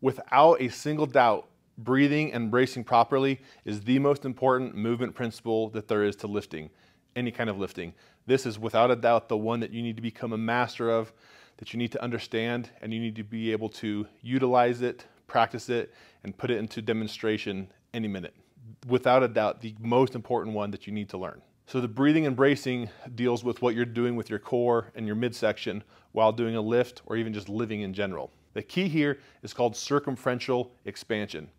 Without a single doubt, breathing and bracing properly is the most important movement principle that there is to lifting, any kind of lifting. This is without a doubt the one that you need to become a master of, that you need to understand, and you need to be able to utilize it, practice it, and put it into demonstration any minute. Without a doubt, the most important one that you need to learn. So the breathing and bracing deals with what you're doing with your core and your midsection while doing a lift or even just living in general. The key here is called circumferential expansion.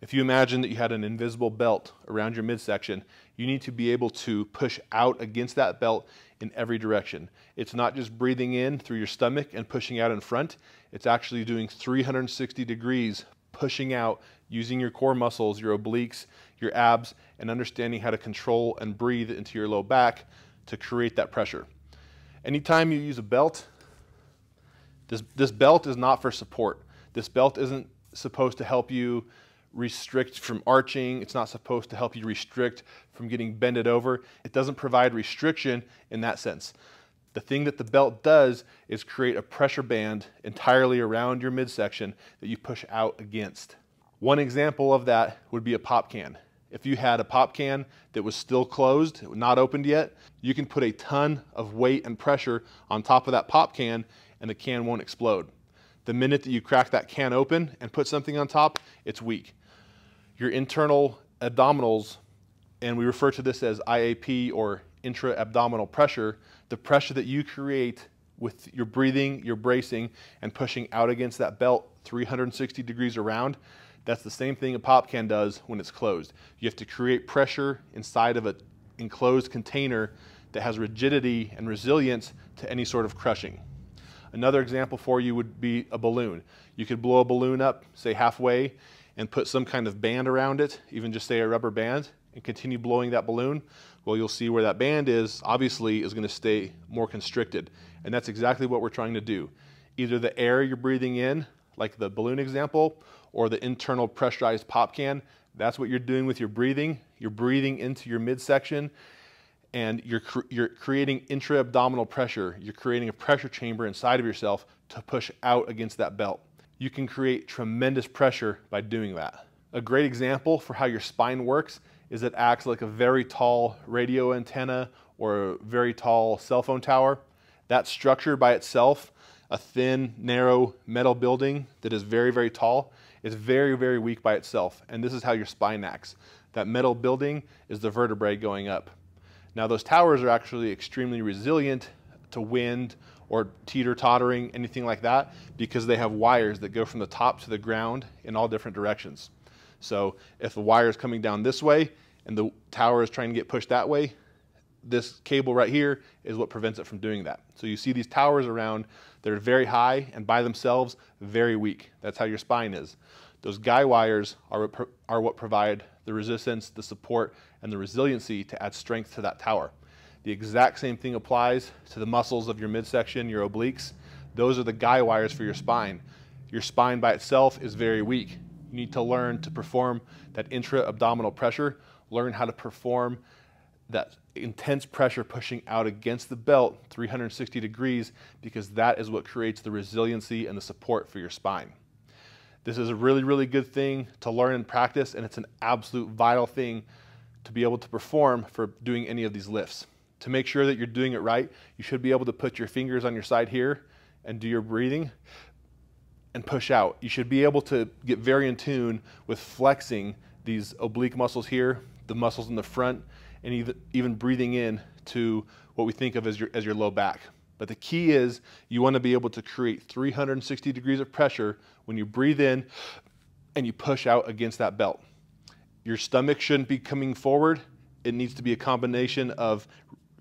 If you imagine that you had an invisible belt around your midsection, you need to be able to push out against that belt in every direction. It's not just breathing in through your stomach and pushing out in front. It's actually doing 360 degrees, pushing out using your core muscles, your obliques, your abs, and understanding how to control and breathe into your low back to create that pressure. Anytime you use a belt, this belt is not for support. This belt isn't supposed to help you restrict from arching. It's not supposed to help you restrict from getting bended over. It doesn't provide restriction in that sense. The thing that the belt does is create a pressure band entirely around your midsection that you push out against. One example of that would be a pop can. If you had a pop can that was still closed, not opened yet, you can put a ton of weight and pressure on top of that pop can and the can won't explode. The minute that you crack that can open and put something on top, it's weak. Your internal abdominals, and we refer to this as IAP or intra-abdominal pressure, the pressure that you create with your breathing, your bracing, and pushing out against that belt 360 degrees around, that's the same thing a pop can does when it's closed. You have to create pressure inside of an enclosed container that has rigidity and resilience to any sort of crushing. Another example for you would be a balloon. You could blow a balloon up, say halfway, and put some kind of band around it, even just say a rubber band, and continue blowing that balloon. Well, you'll see where that band is, obviously, is going to stay more constricted. And that's exactly what we're trying to do. Either the air you're breathing in, like the balloon example, or the internal pressurized pop can, that's what you're doing with your breathing. You're breathing into your midsection, and you're creating intra-abdominal pressure. You're creating a pressure chamber inside of yourself to push out against that belt. You can create tremendous pressure by doing that. A great example for how your spine works is it acts like a very tall radio antenna or a very tall cell phone tower. That structure by itself, a thin, narrow metal building that is very, very tall, is very, very weak by itself. And this is how your spine acts. That metal building is the vertebrae going up. Now those towers are actually extremely resilient to wind or teeter-tottering, anything like that, because they have wires that go from the top to the ground in all different directions. So if the wire is coming down this way and the tower is trying to get pushed that way, this cable right here is what prevents it from doing that. So you see these towers around, they're very high and by themselves very weak. That's how your spine is. Those guy wires are what provide the resistance, the support, and the resiliency to add strength to that tower. The exact same thing applies to the muscles of your midsection, your obliques. Those are the guy wires for your spine. Your spine by itself is very weak. You need to learn to perform that intra-abdominal pressure, learn how to perform that intense pressure pushing out against the belt 360 degrees, because that is what creates the resiliency and the support for your spine. This is a really, really good thing to learn and practice, and it's an absolute vital thing to be able to perform for doing any of these lifts. To make sure that you're doing it right, you should be able to put your fingers on your side here and do your breathing and push out. You should be able to get very in tune with flexing these oblique muscles here, the muscles in the front, and even breathing in to what we think of as your low back. But the key is you want to be able to create 360 degrees of pressure when you breathe in and you push out against that belt. Your stomach shouldn't be coming forward. It needs to be a combination of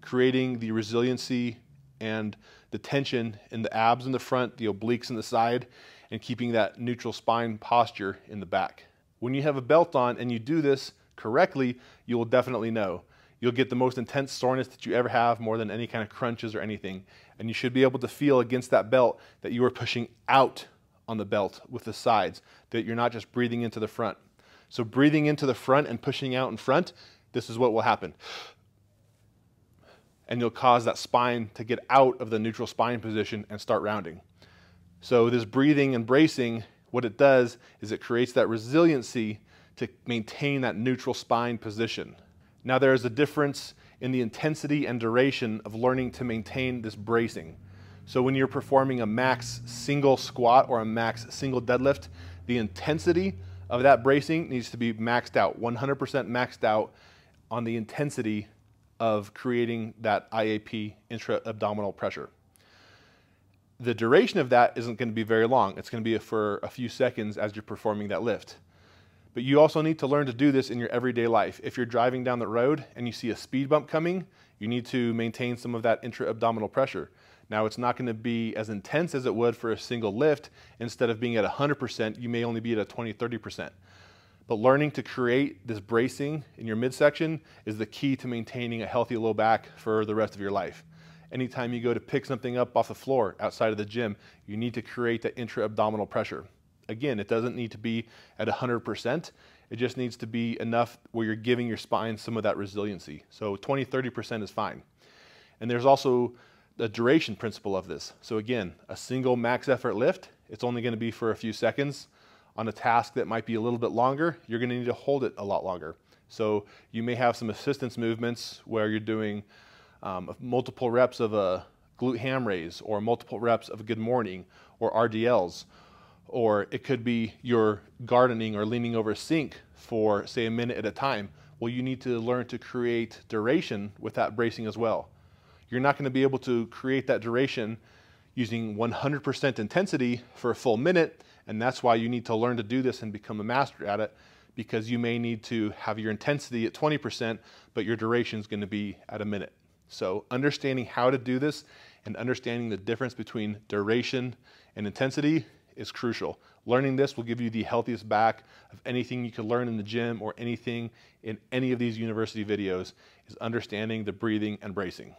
creating the resiliency and the tension in the abs in the front, the obliques in the side, and keeping that neutral spine posture in the back. When you have a belt on and you do this correctly, you will definitely know. You'll get the most intense soreness that you ever have, more than any kind of crunches or anything. And you should be able to feel against that belt that you are pushing out on the belt with the sides, that you're not just breathing into the front. So breathing into the front and pushing out in front, this is what will happen. And you'll cause that spine to get out of the neutral spine position and start rounding. So this breathing and bracing What it does is it creates that resiliency to maintain that neutral spine position. Now there is a difference in the intensity and duration of learning to maintain this bracing. So when you're performing a max single squat or a max single deadlift, the intensity of that bracing needs to be maxed out, 100% maxed out on the intensity of creating that IAP, intra-abdominal pressure. The duration of that isn't going to be very long. It's going to be for a few seconds as you're performing that lift. But you also need to learn to do this in your everyday life. If you're driving down the road and you see a speed bump coming, you need to maintain some of that intra-abdominal pressure. Now, it's not going to be as intense as it would for a single lift. Instead of being at 100%, you may only be at a 20-30%. But learning to create this bracing in your midsection is the key to maintaining a healthy low back for the rest of your life. Anytime you go to pick something up off the floor outside of the gym, you need to create that intra-abdominal pressure. Again, it doesn't need to be at 100%. It just needs to be enough where you're giving your spine some of that resiliency. So 20-30% is fine. And there's also the duration principle of this. So again, a single max effort lift, it's only going to be for a few seconds. On a task that might be a little bit longer, you're going to need to hold it a lot longer. So you may have some assistance movements where you're doing multiple reps of a glute ham raise, or multiple reps of a good morning, or RDLs. Or it could be you're gardening or leaning over a sink for, say, a minute at a time. Well, you need to learn to create duration with that bracing as well. You're not going to be able to create that duration using 100% intensity for a full minute, and that's why you need to learn to do this and become a master at it, because you may need to have your intensity at 20%, but your duration is going to be at a minute. So understanding how to do this and understanding the difference between duration and intensity is crucial. Learning this will give you the healthiest back of anything you could learn in the gym or anything in any of these university videos, is understanding the breathing and bracing.